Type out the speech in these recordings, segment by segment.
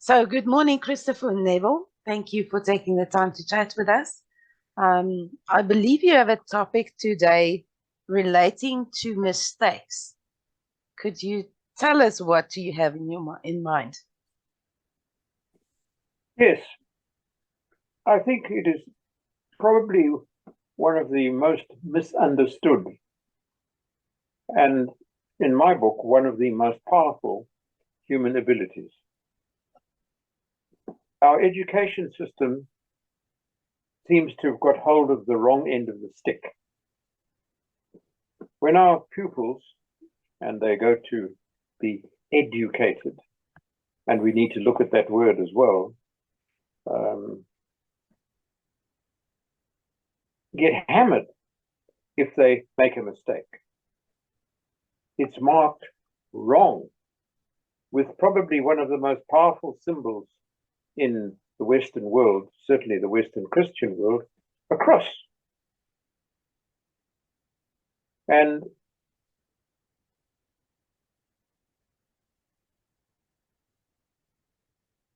So, good morning, Christopher Nevill. Thank you for taking the time to chat with us. I believe you have a topic today relating to mistakes. Could you tell us what you have in mind? Yes, I think it is probably one of the most misunderstood, and in my book, one of the most powerful human abilities. Our education system seems to have got hold of the wrong end of the stick. When our pupils, and they go to be educated, and we need to look at that word as well, get hammered if they make a mistake. It's marked wrong with probably one of the most powerful symbols in the Western world, certainly the Western Christian world, a cross. And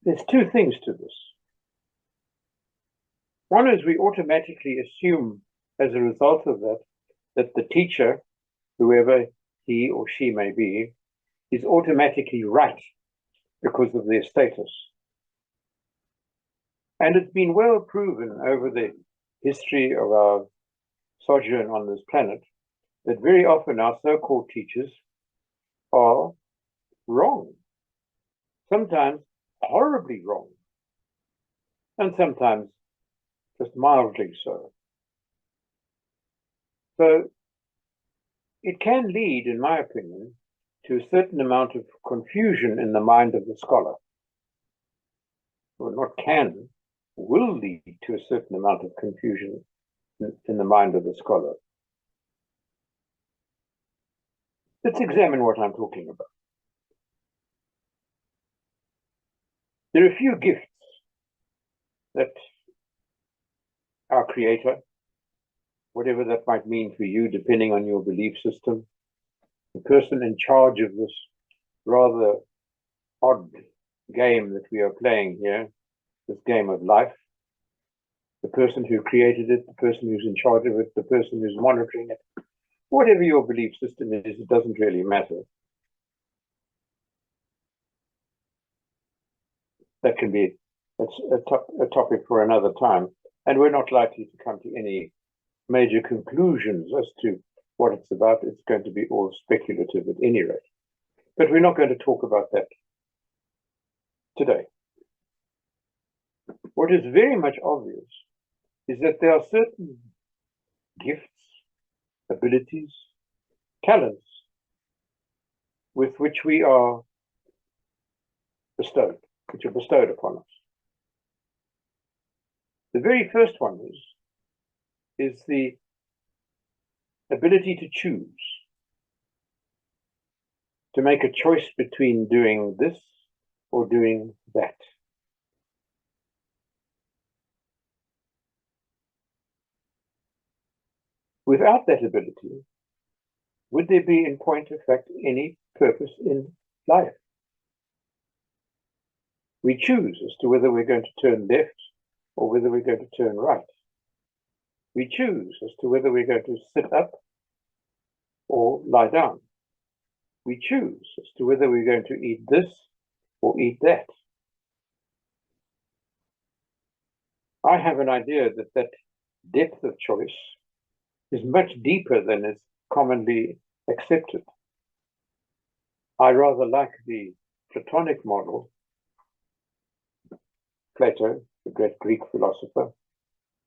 there's two things to this. One is we automatically assume as a result of that, that the teacher, whoever he or she may be, is automatically right because of their status. And it's been well proven over the history of our sojourn on this planet that very often our so-called teachers are wrong, sometimes horribly wrong, and sometimes just mildly so. So it can lead, in my opinion, to a certain amount of confusion in the mind of the scholar. Or not can, will lead to a certain amount of confusion in the mind of the scholar. Let's examine what I'm talking about. There are a few gifts that our Creator, whatever that might mean for you, depending on your belief system, the person in charge of this rather odd game that we are playing here, this game of life, the person who created it, the person who's in charge of it, the person who's monitoring it, whatever your belief system is, it doesn't really matter. That can be a topic for another time, and we're not likely to come to any major conclusions as to what it's about. It's going to be all speculative at any rate. But we're not going to talk about that today. What is very much obvious is that there are certain gifts, abilities, talents with which we are bestowed, which are bestowed upon us. The very first one is the ability to choose, to make a choice between doing this or doing that. Without that ability, would there be, in point of fact, any purpose in life? We choose as to whether we're going to turn left or whether we're going to turn right. We choose as to whether we're going to sit up or lie down. We choose as to whether we're going to eat this or eat that. I have an idea that that depth of choice is much deeper than is commonly accepted. I rather like the Platonic model, Plato, the great Greek philosopher,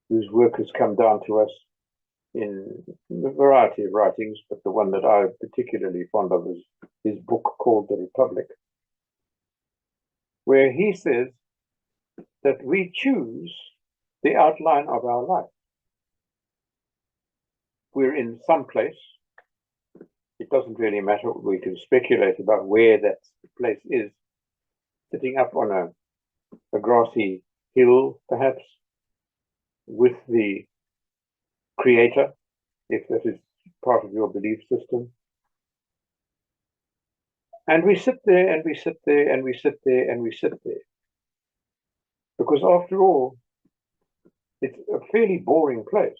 whose work has come down to us in a variety of writings, but the one that I'm particularly fond of is his book called The Republic, where he says that we choose the outline of our life. We're in some place. It doesn't really matter. We can speculate about where that place is, sitting up on a grassy hill, perhaps, with the Creator, if that is part of your belief system. And we sit there, and we sit there, and we sit there, and we sit there. Because after all, it's a fairly boring place.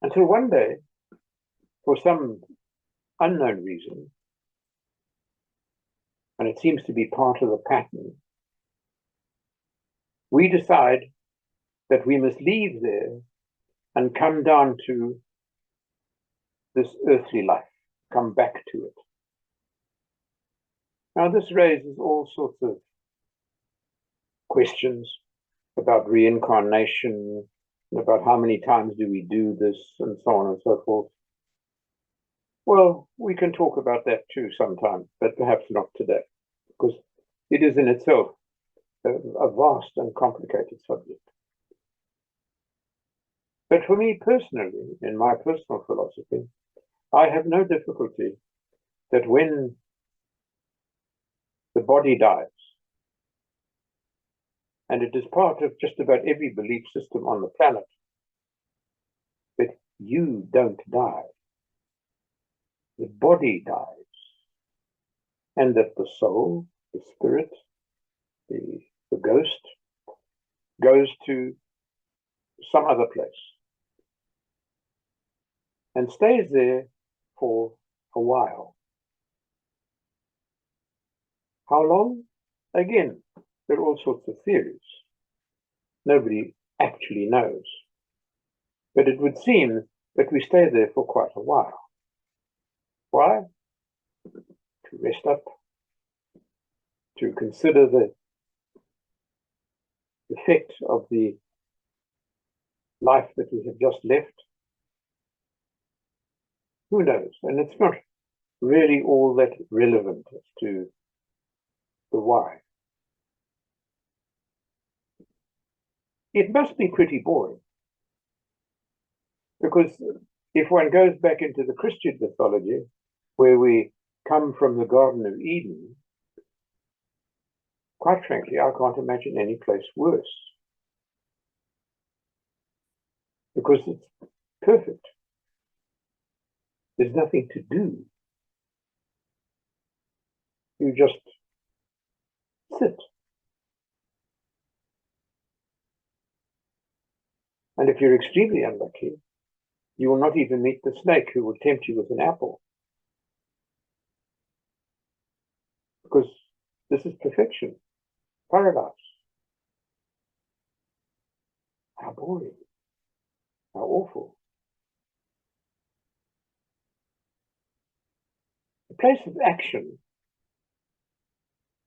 Until one day, for some unknown reason, and it seems to be part of the pattern, we decide that we must leave there and come down to this earthly life, come back to it. Now, this raises all sorts of questions about reincarnation, about how many times do we do this, and so on and so forth. Well, we can talk about that too sometime, but perhaps not today, because it is in itself a vast and complicated subject. But for me personally, in my personal philosophy, I have no difficulty that when the body dies, and it is part of just about every belief system on the planet, that you don't die. The body dies, and that the soul, the spirit, the ghost goes to some other place and stays there for a while. How long? Again, there are all sorts of theories. Nobody actually knows. But it would seem that we stay there for quite a while. Why? To rest up, to consider the effect of the life that we have just left. Who knows? And it's not really all that relevant as to the why. It must be pretty boring, because if one goes back into the Christian mythology, where we come from the Garden of Eden, quite frankly, I can't imagine any place worse, because it's perfect. There's nothing to do. You just sit. And if you're extremely unlucky, you will not even meet the snake who will tempt you with an apple. Because this is perfection, paradise. How boring, how awful. The place of action,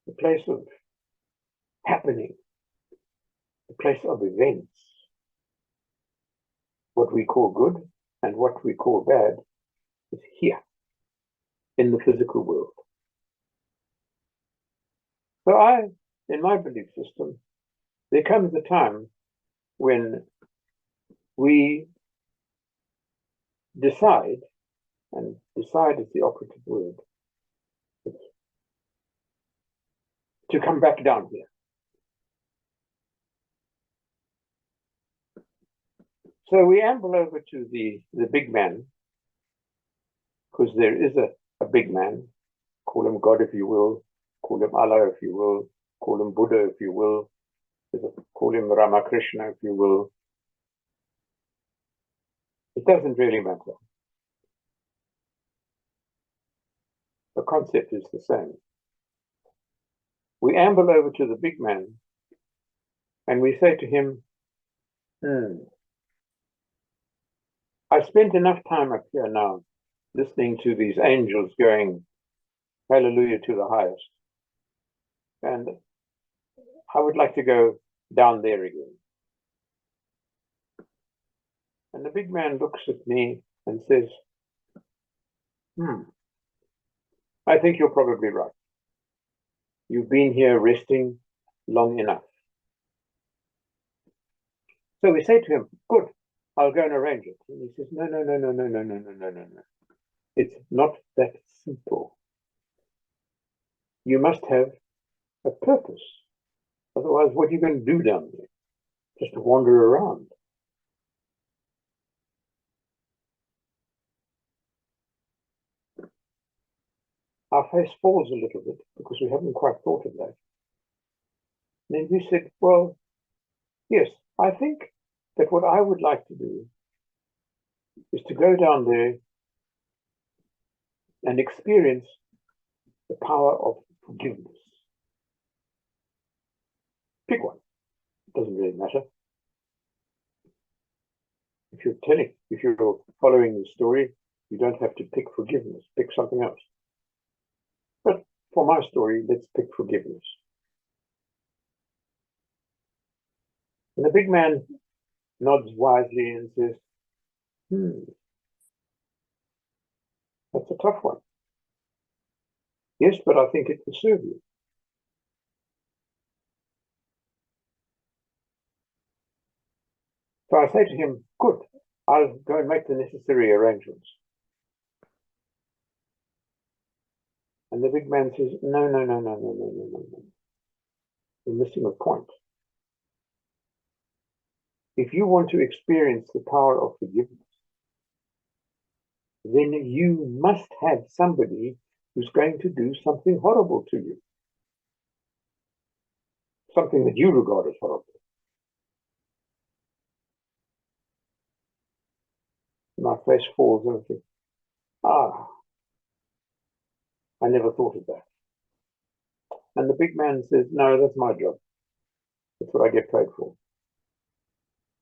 the place of happening, the place of events, what we call good and what we call bad, is here in the physical world. So in my belief system, there comes a time when we decide, and decide is the operative word, to come back down here. So we amble over to the big man, because there is a big man. Call him God if you will, call him Allah if you will, call him Buddha if you will, call him Ramakrishna if you will. It doesn't really matter. The concept is the same. We amble over to the big man and we say to him, I've spent enough time up here now listening to these angels going hallelujah to the highest, and I would like to go down there again. And the big man looks at me and says, I think you're probably right. You've been here resting long enough. So we say to him, good, I'll go and arrange it. And he says, no. It's not that simple. You must have a purpose. Otherwise, what are you going to do down there? Just to wander around. our face falls a little bit because we haven't quite thought of that. And then we said, well, yes, I think that what I would like to do is to go down there and experience the power of forgiveness. Pick one. It doesn't really matter. If you're following the story, you don't have to pick forgiveness. Pick something else. But for my story, let's pick forgiveness. And the big man nods wisely and says, that's a tough one. Yes, but I think it will serve you. So I say to him, good, I'll go and make the necessary arrangements. And the big man says, no. You're missing a point. If you want to experience the power of forgiveness, then you must have somebody who's going to do something horrible to you. Something that you regard as horrible. My face falls and I think, I never thought of that. And the big man says, no, that's my job. That's what I get paid for.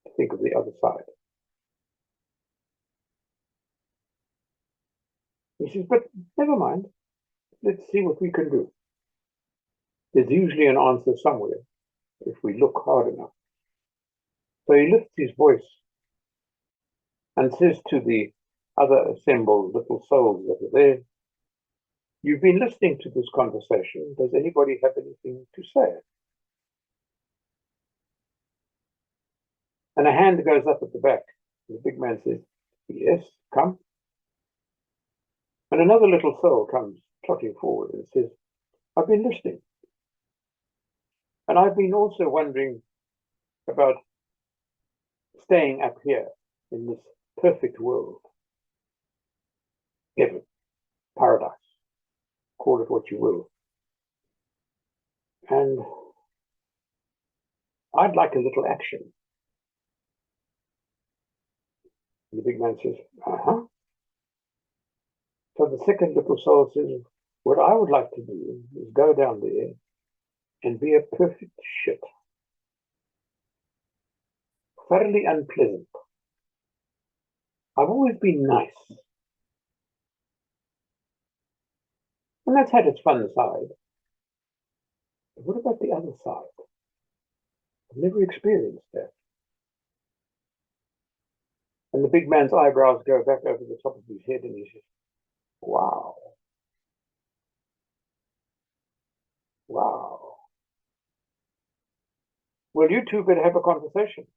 To think of the other side. He says, but never mind. Let's see what we can do. There's usually an answer somewhere if we look hard enough. So he lifts his voice and says to the other assembled little souls that are there, you've been listening to this conversation. Does anybody have anything to say? And a hand goes up at the back. The big man says, yes, come. And another little soul comes trotting forward and says, I've been listening. And I've been also wondering about staying up here in this perfect world. Heaven, paradise, call it what you will. And I'd like a little action. And the big man says, So the second little soul says, what I would like to do is go down there and be a perfect shit. Thoroughly unpleasant. I've always been nice. And that's had its fun side. But what about the other side? I've never experienced that. And the big man's eyebrows go back over the top of his head and he says, wow. Wow. Well, you two better have a conversation.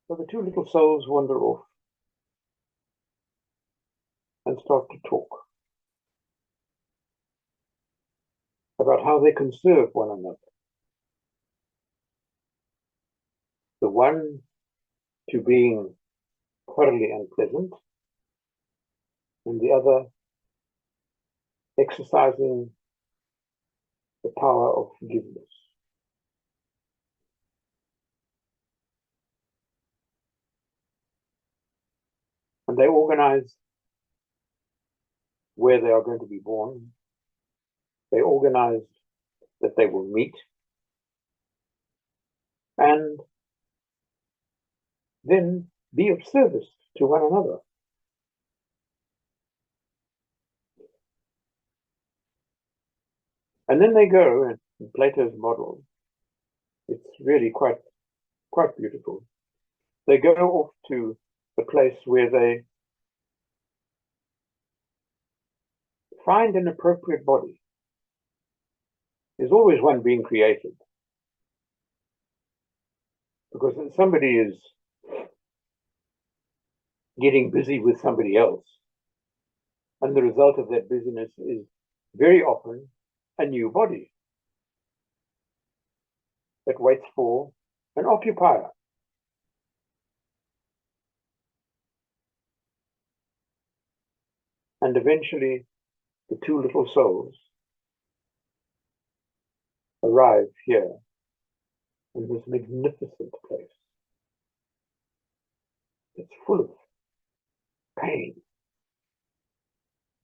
So the two little souls wander off and start to talk about how they can serve one another. The one to being thoroughly unpleasant, and the other exercising the power of forgiveness. And they organize where they are going to be born. They organize that they will meet. And then be of service to one another. And then they go, and in Plato's model, it's really quite beautiful. They go off to a place where they find an appropriate body. There's always one being created. Because somebody is getting busy with somebody else. And the result of that busyness is very often a new body that waits for an occupier. And eventually, the two little souls arrive here in this magnificent place. It's full of pain,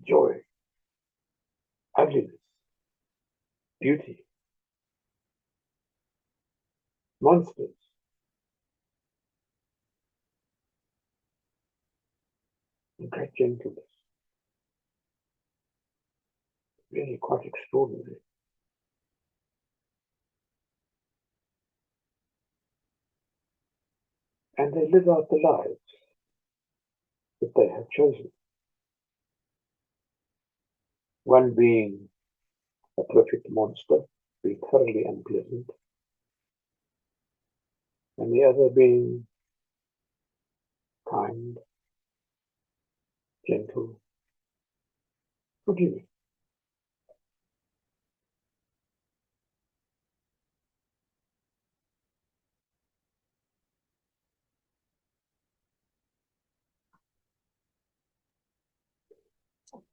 joy, ugliness, beauty, monsters, and great gentleness. Really quite extraordinary. And they live out the lives that they have chosen. One being a perfect monster, being thoroughly unpleasant, and the other being kind, gentle, forgiving.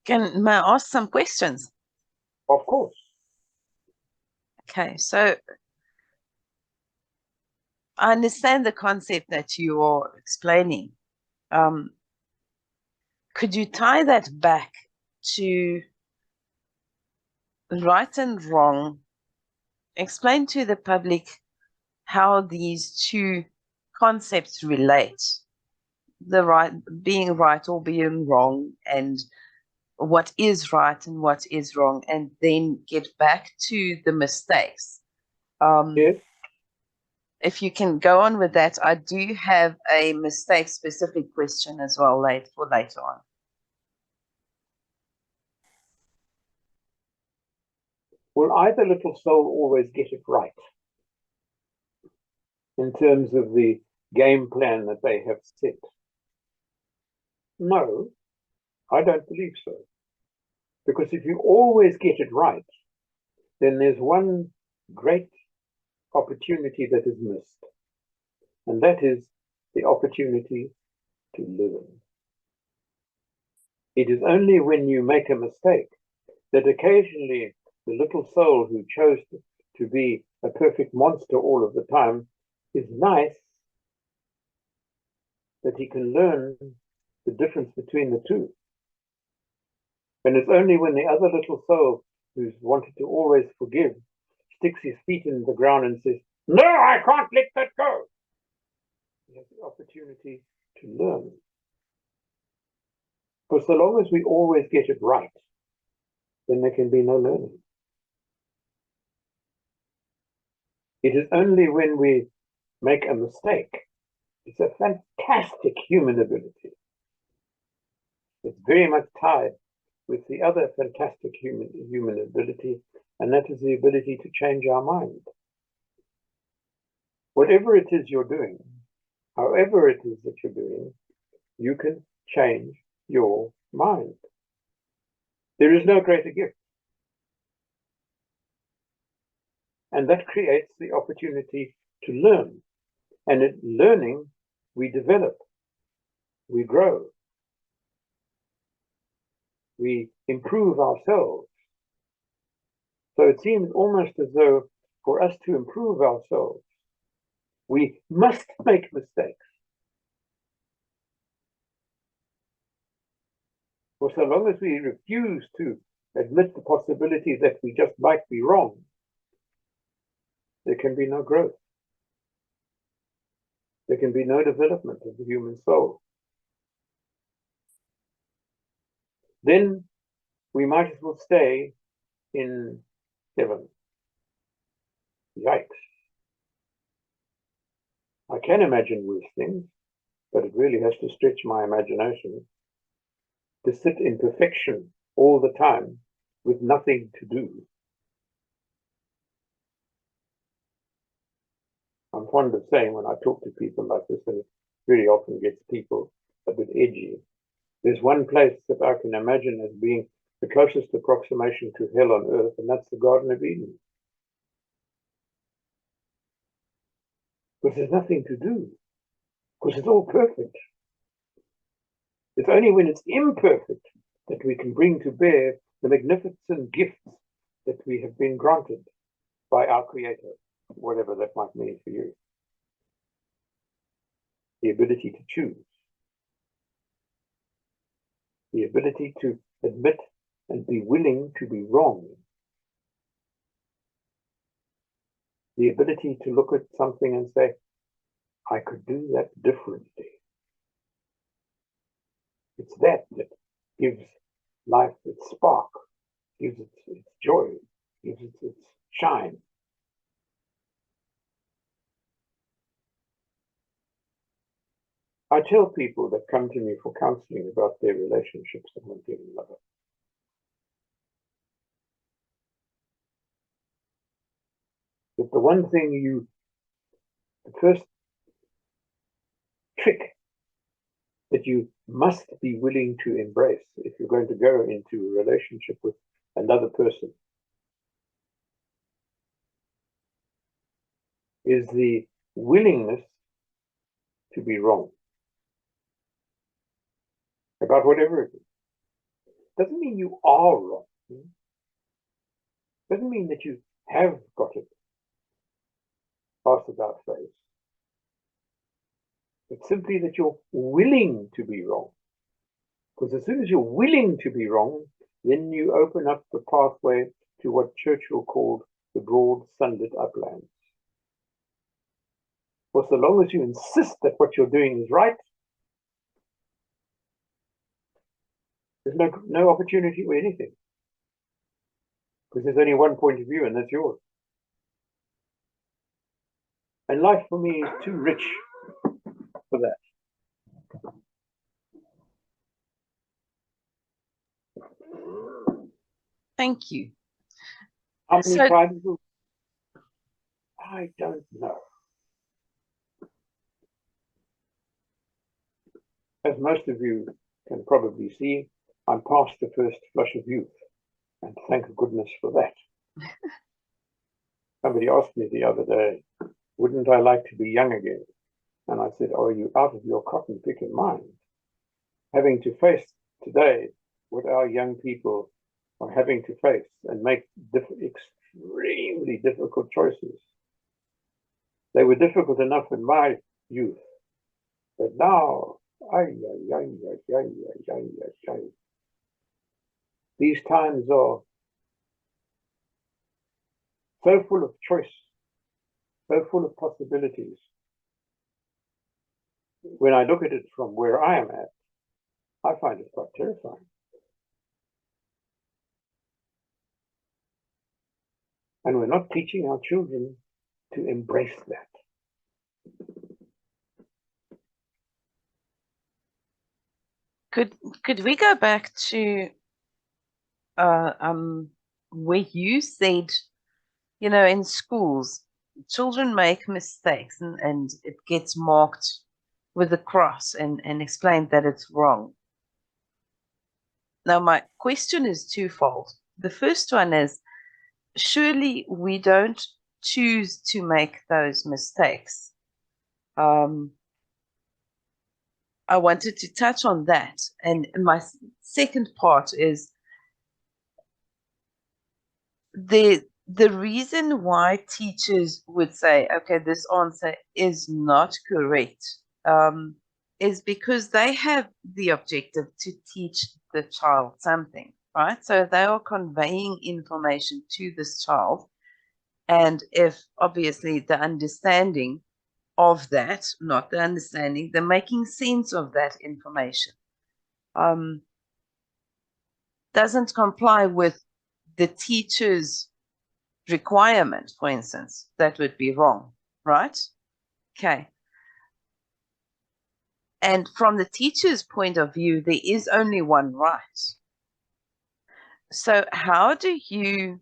May I ask some questions? Of course. Okay, so I understand the concept that you are explaining. Could you tie that back to right and wrong? Explain to the public how these two concepts relate. The right, being right or being wrong, and what is right and what is wrong, and then get back to the mistakes. Yes. If you can go on with that, I do have a mistake specific question as well for later on. Will either little soul always get it right in terms of the game plan that they have set? No, I don't believe so. Because if you always get it right, then there's one great opportunity that is missed, and that is the opportunity to learn. It is only when you make a mistake that occasionally the little soul who chose to be a perfect monster all of the time is nice that he can learn the difference between the two. And it's only when the other little soul who's wanted to always forgive sticks his feet in the ground and says, "No, I can't let that go." He has the opportunity to learn. For so long as we always get it right, then there can be no learning. It is only when we make a mistake. It's a fantastic human ability. It's very much tied with the other fantastic human ability, and that is the ability to change our mind. Whatever it is you're doing, however it is that you're doing, you can change your mind. There is no greater gift. And that creates the opportunity to learn. And in learning, we develop, we grow, we improve ourselves. So it seems almost as though for us to improve ourselves, we must make mistakes. For so long as we refuse to admit the possibility that we just might be wrong, there can be no growth. There can be no development of the human soul. Then we might as well stay in heaven. Yikes. I can imagine worse things, but it really has to stretch my imagination. To sit in perfection all the time with nothing to do. I'm fond of saying when I talk to people like this, and it really often gets people a bit edgy, there's one place that I can imagine as being the closest approximation to hell on earth, and that's the Garden of Eden. Because there's nothing to do, because it's all perfect. It's only when it's imperfect that we can bring to bear the magnificent gifts that we have been granted by our Creator, whatever that might mean for you. The ability to choose, the ability to admit and be willing to be wrong, the ability to look at something and say, I could do that differently. It's that gives life its spark, gives it its joy, gives it its shine. I tell people that come to me for counseling about their relationships and one thing another. But the one thing the first trick that you must be willing to embrace if you're going to go into a relationship with another person is the willingness to be wrong about whatever it is. Doesn't mean you are wrong. Doesn't mean that you have got it past about face. It's simply that you're willing to be wrong. Because as soon as you're willing to be wrong, then you open up the pathway to what Churchill called the broad sunlit uplands. For so long as you insist that what you're doing is right, there's no opportunity for anything. Because there's only one point of view, and that's yours. And life for me is too rich for that. Thank you. How many times? I don't know. As most of you can probably see, I'm past the first flush of youth, and thank goodness for that. Somebody asked me the other day, wouldn't I like to be young again? And I said, are you out of your cotton picking mind? Having to face today what our young people are having to face and make extremely difficult choices. They were difficult enough in my youth, but now, these times are so full of choice, so full of possibilities. When I look at it from where I am at, I find it quite terrifying. And we're not teaching our children to embrace that. Could we go back to where you said, you know, in schools, children make mistakes and it gets marked with a cross and explained that it's wrong. Now, my question is twofold. The first one is, surely we don't choose to make those mistakes. I wanted to touch on that. And my second part is the reason why teachers would say, okay, this answer is not correct, is because they have the objective to teach the child something, right? So they are conveying information to this child. And if obviously the understanding of that, not the understanding, the making sense of that information doesn't comply with the teacher's requirement, for instance, that would be wrong, right? Okay. And from the teacher's point of view, there is only one right. So how do you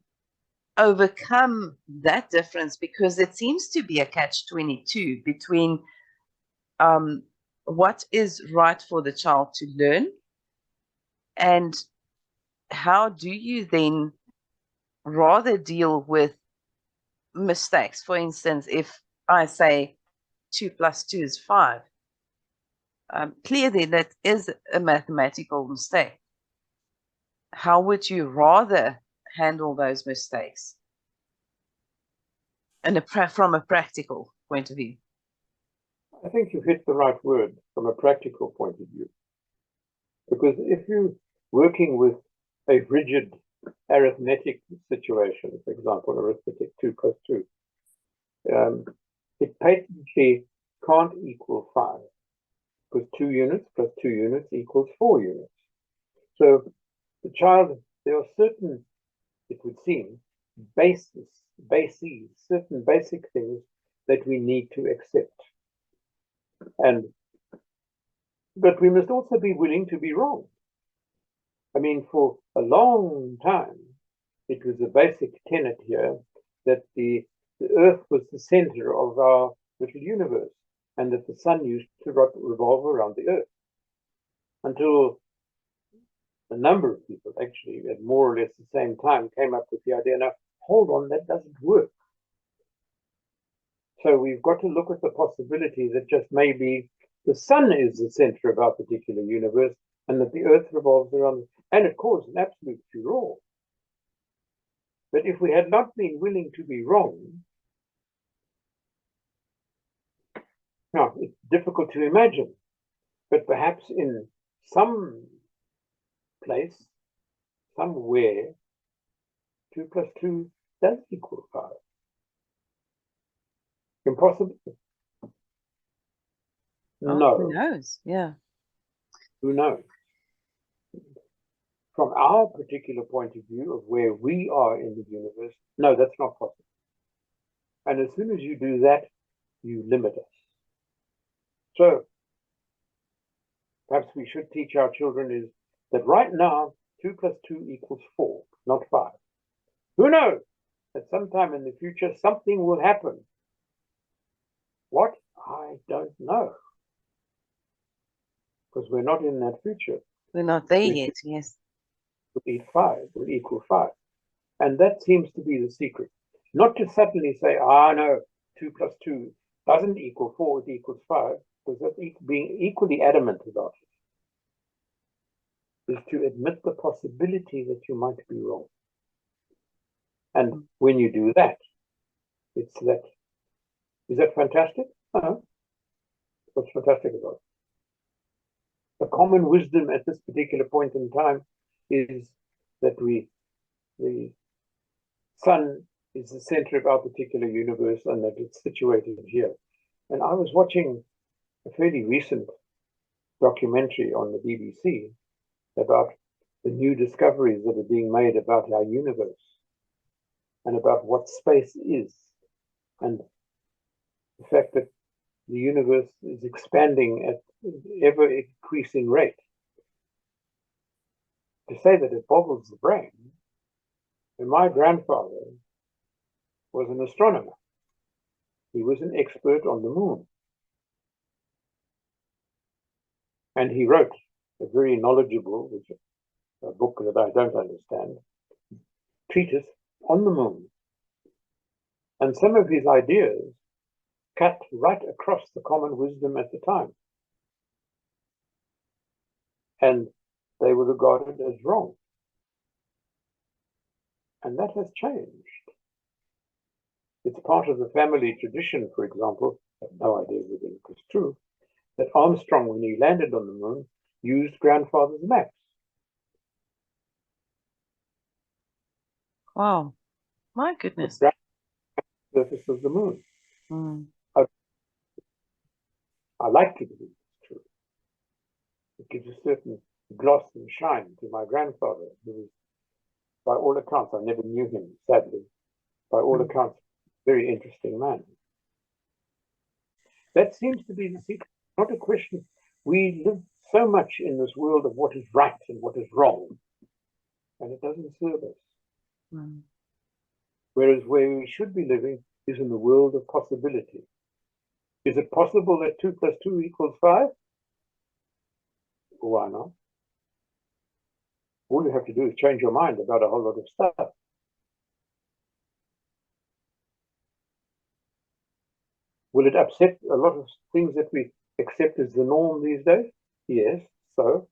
overcome that difference? Because it seems to be a catch-22 between what is right for the child to learn, and how do you then rather deal with mistakes? For instance, if I say 2 + 2 is 5, clearly that is a mathematical mistake. how would you rather handle those mistakes? And from a practical point of view. I think you've hit the right word from a practical point of view. Because if you're working with a rigid arithmetic situation, for example, arithmetic 2 plus 2, it patently can't equal 5, because 2 units plus 2 units equals 4 units. So the child, there are certain, it would seem, bases, certain basic things that we need to accept. But we must also be willing to be wrong. I mean, for a long time, it was a basic tenet here that the Earth was the center of our little universe, and that the sun used to revolve around the Earth. Until a number of people, actually, at more or less the same time, came up with the idea, now, hold on, that doesn't work. So we've got to look at the possibility that just maybe the sun is the center of our particular universe, and that the Earth revolves around it. And of course, an absolute furore. But if we had not been willing to be wrong, now it's difficult to imagine, but perhaps in some place, somewhere, 2 plus 2 does equal 5. Impossible? Oh, No. who knows? Yeah. Who knows? From our particular point of view of where we are in the universe, no, that's not possible. And as soon as you do that, you limit us. So perhaps we should teach our children is that right now, 2 plus 2 equals 4, not 5. Who knows? At some time in the future, something will happen. What? I don't know. Because we're not in that future. We're not there yet, yes. Will equal 5. And that seems to be the secret. Not to suddenly say, no, 2 plus 2 doesn't equal 4, it equals 5, because that's being equally adamant about it, is to admit the possibility that you might be wrong. And when you do that, it's that. Is that fantastic? No. What's fantastic about it? The common wisdom at this particular point in time is that the sun is the center of our particular universe and that it's situated here. And I was watching a fairly recent documentary on the BBC about the new discoveries that are being made about our universe and about what space is, and the fact that the universe is expanding at ever increasing rate. To say that it boggles the brain, and my grandfather was an astronomer. He was an expert on the moon. And he wrote a very knowledgeable, a book that I don't understand, treatise on the moon. And some of his ideas cut right across the common wisdom at the time. And they were regarded as wrong. And that has changed. It's part of the family tradition, for example, I have no idea whether it was true, that Armstrong, when he landed on the moon, used grandfather's maps. Wow. My goodness. The surface of the moon. Mm. I like to believe it's true. It gives a certain gloss and shine to my grandfather, who was, by all accounts, I never knew him, sadly, by all accounts, very interesting man. That seems to be the secret, not a question. We live so much in this world of what is right and what is wrong, and it doesn't serve us. Mm. Whereas where we should be living is in the world of possibility. Is it possible that 2 plus 2 equals 5? Why not? All you have to do is change your mind about a whole lot of stuff. Will it upset a lot of things that we accept as the norm these days? Yes, so.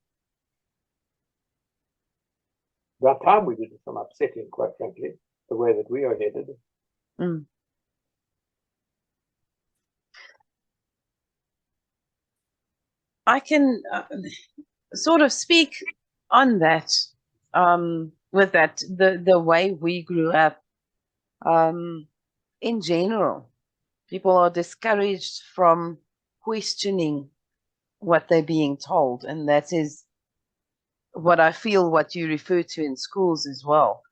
about time we did it. Some upsetting, quite frankly, the way that we are headed. Mm. I can sort of speak on that, with that, the way we grew up. In general, people are discouraged from questioning what they're being told, and that is what I feel what you refer to in schools as well.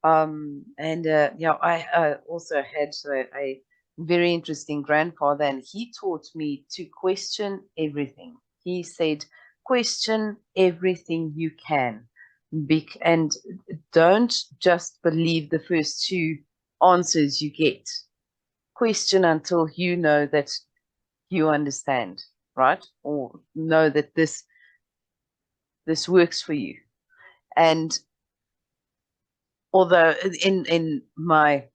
Yeah, I also had a very interesting grandfather, and he taught me to question everything. He said, question everything you can, and don't just believe the first two answers you get. Question until you know that you understand, right? Or know that this works for you. And although in my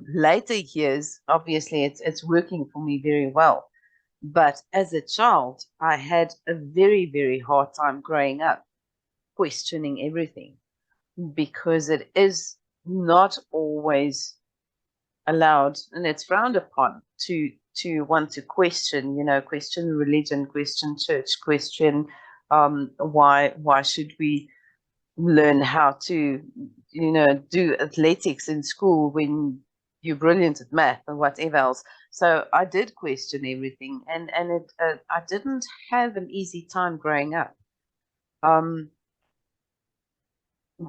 later years, obviously it's working for me very well. But as a child, I had a very, very hard time growing up questioning everything, because it is not always allowed, and it's frowned upon to want to question, question religion, question church, question why should we learn how to, do athletics in school when you're brilliant at math and whatever else. So I did question everything, and I didn't have an easy time growing up.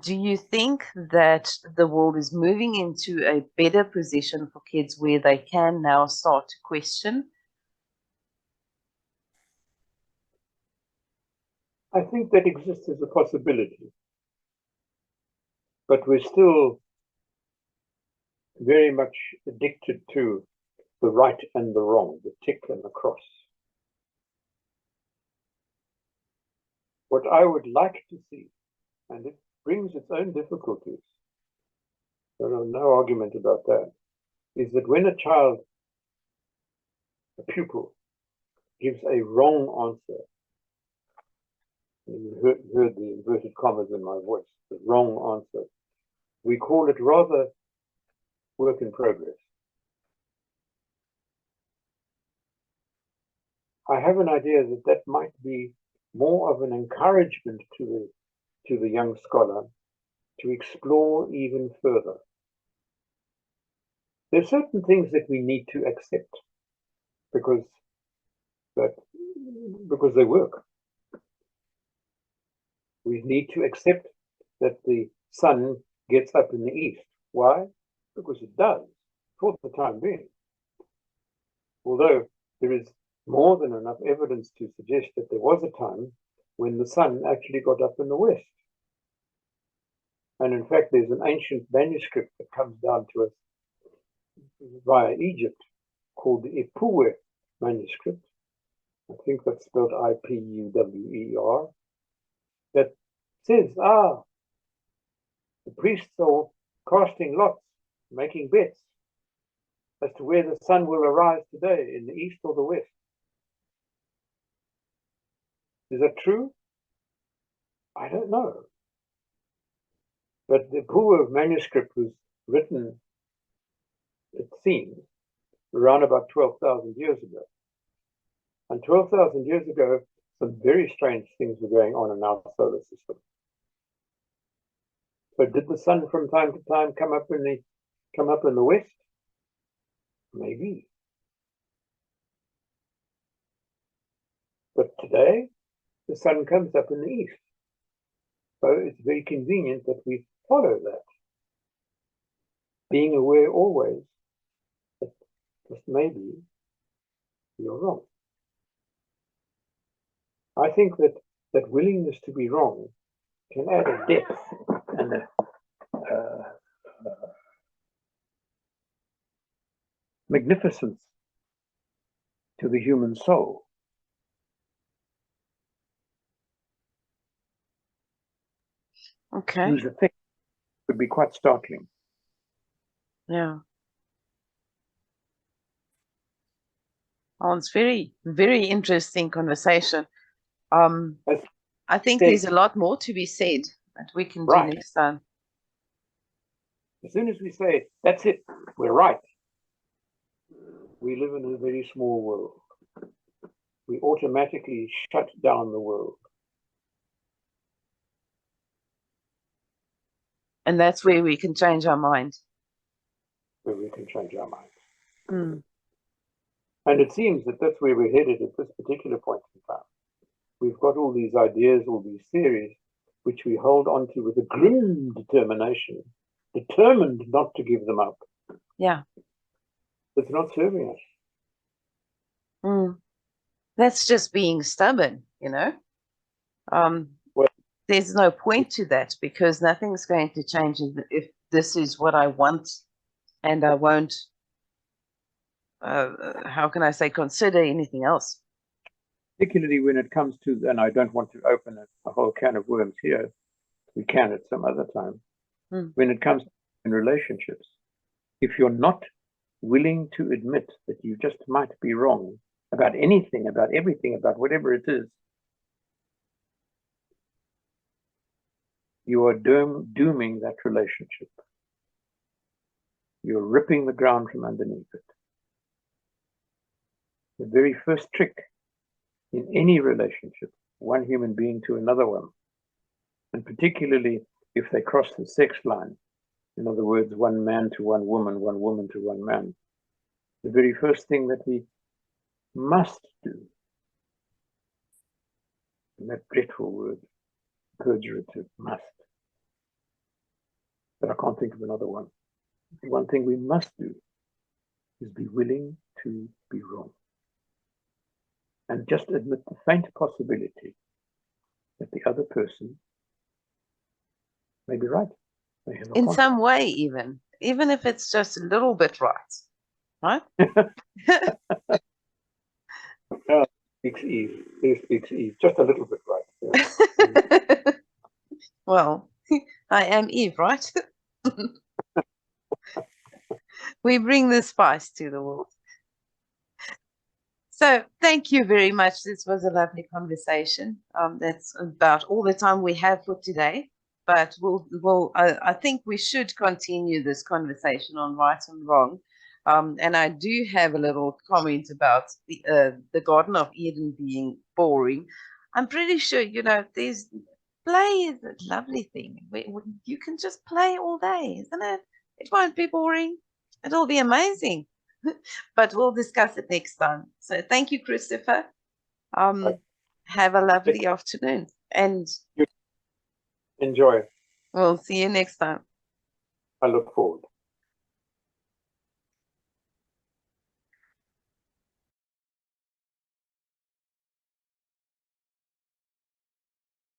Do you think that the world is moving into a better position for kids where they can now start to question? I think that exists as a possibility, but we're still very much addicted to the right and the wrong, the tick and the cross. What I would like to see, and it brings its own difficulties, there are no argument about that, is that when a child, a pupil, gives a wrong answer, you heard the inverted commas in my voice, the wrong answer, we call it rather work in progress. I have an idea that that might be more of an encouragement to the young scholar to explore even further. There are certain things that we need to accept because they work. We need to accept that the sun gets up in the east. Why? Because it does, for the time being. Although there is more than enough evidence to suggest that there was a time when the sun actually got up in the west. And in fact, there's an ancient manuscript that comes down to us via Egypt called the Ipuwer manuscript. I think that's spelled Ipuwer, that says, the priests are casting lots, making bets as to where the sun will arise today, in the east or the west. Is that true? I don't know. But the Ipuwer manuscript was written, it seems, around about 12,000 years ago. And 12,000 years ago, some very strange things were going on in our solar system. So did the sun from time to time come up in the west? Maybe. But today, the sun comes up in the east. So it's very convenient that we follow that. Being aware always that just maybe you're wrong. I think that willingness to be wrong can add a depth and a magnificence to the human soul. Okay. Whose effect could be quite startling. Yeah. Oh, it's very, very interesting conversation. I think there's a lot more to be said, that we can do Right. next time. As soon as we say, that's it, we're right, we live in a very small world. We automatically shut down the world. And that's where we can change our mind. Where we can change our minds. Mm. And it seems that that's where we're headed at this particular point in time. We've got all these ideas, all these theories, which we hold on to with a grim determination, determined not to give them up. Yeah. It's not serving us. Mm. That's just being stubborn, you know. Well, there's no point to that, because nothing's going to change if this is what I want, and I won't, how can I say, consider anything else. Particularly when it comes to, and I don't want to open a whole can of worms here, we can at some other time. When it comes in relationships, if you're not willing to admit that you just might be wrong about anything, about everything, about whatever it is, you are dooming that relationship. You're ripping the ground from underneath it. The very first trick in any relationship, one human being to another one, and particularly if they cross the sex line, in other words, one man to one woman to one man, the very first thing that we must do, and that dreadful word, perjurative, must, but I can't think of another one. The one thing we must do is be willing to be wrong. And just admit the faint possibility that the other person may be right. In some way, even if it's just a little bit right? Speaks Eve. Here speaks Eve. Just a little bit right. Yeah. Well, I am Eve, right? We bring the spice to the world. So thank you very much. This was a lovely conversation. That's about all the time we have for today. But I think we should continue this conversation on right and wrong. And I do have a little comment about the Garden of Eden being boring. I'm pretty sure, there's play is a lovely thing. You can just play all day, isn't it? It won't be boring. It'll be amazing. But we'll discuss it next time. So thank you, Christopher. Have a lovely afternoon, and enjoy. we'll see you next time. I look forward.